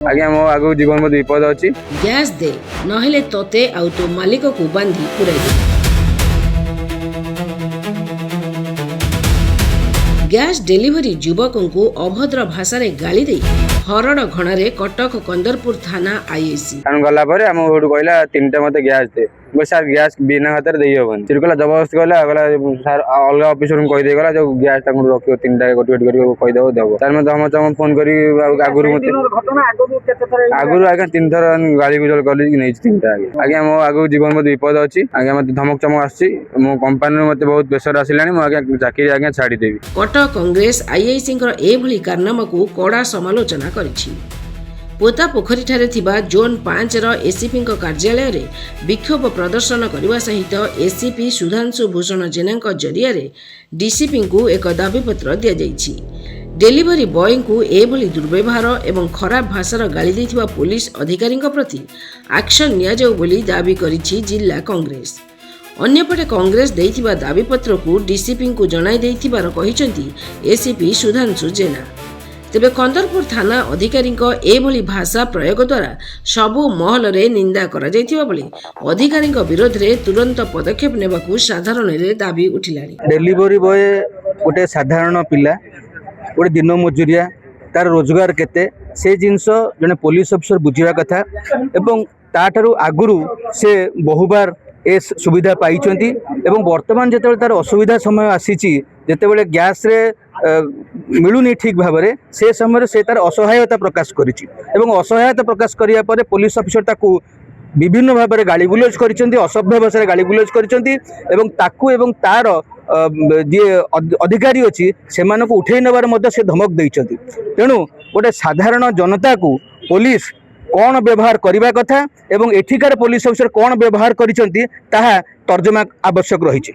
आज्ञा मो आगु जीवन में विपद अच्छी गैस दे नहेले तोते आउ तो मालिक को बांधी पुराई दे। गैस डेलीवरी युवकों को अभद्र भाषा रे गाली दे हरड़ घणरे कटक कंदरपुर थाना आईएसी गला कहला 3टा मत गैस दे सर गैस बिना हाथ दे हेन कहला जबरदस्ती कहला सर अलग ऑफिसर को कहीदे गला जो गैस रखियो 3टा गोटे कहीदेव देव सर मैं हम फोन कर आगुरी आगुरी आज्ञा 3 थर गाड़ी गुजर कल 3टा आज्ञा मो आगु जीवन में विपद अच्छी आज्ञा मत धमक चमक आसी मो कंपानी मत बहुत प्रेसर आसिलानी मो आज्ञा चाकरी आज्ञा छाड़ीदेवी। कटक कांग्रेस आईआईसी एभली कारनामा को कड़ा समालोचना करिछि। पोता पोखरी ठारे थिबा जोन 5 रो एसीपी कार्यालय रे विक्षोभ प्रदर्शन करने सहित एसीपी सुधांशु भूषण जेना जरिया डीसीपी को एक दाबीपत्र दि जाइछि। डेलीवरी बॉय को एभली दुर्व्यवहार एवं खराब भाषार गाली दैथिबा पुलिस अधिकारी प्रति एक्शन निया जाउ बोली दाबी करिछि जिला कांग्रेस। अन्यपटे कांग्रेस दैथिबा दाबीपत्र को डीसीपी को जणाई दैथिबार कहिसंती एसीपी सुधांशु जेना। तेबे कंदरपुर थाना अधिकारी एभली भाषा प्रयोग द्वारा सबु महल रे निंदा करा जायथिबा बेले अधिकारी विरोध रे तुरंत पदक्षेप नेबाकू साधारण रे दाबी उठिलानी। डेलीवरी बॉय गोटे साधारण पिला गोटे दिन मजुरिया तार रोजगार केते से जिनस जने पुलिस ऑफिसर बुझिबा कथा एवं ताठारु आगुरु से बहुबार ए सुविधा पाइछंती एवं वर्तमान जेतेबेले तार असुविधा समय आसीची जेतेबेले गैस रे मिलुनी ठीक भावरे से समय से तार असहायता प्रकाश करिछि एवं असहायता प्रकाश करिया परे पुलिस ऑफिसर ताकू विभिन्न भाव में गाली गुलज करिसेंती असभ्य भाषा गाली गुलज करिसेंती एवं ताकू एवं तार जे अधिकारी अछि सेमान को उठै नेबार मध्य से धमक दैछंती। तेणु गोटे साधारण जनता को पुलिस कौन व्यवहार करने कथा एवं एठिकार पुलिस ऑफिसर कौन व्यवहार करिसेंती ताहा तर्जमा आवश्यक रही।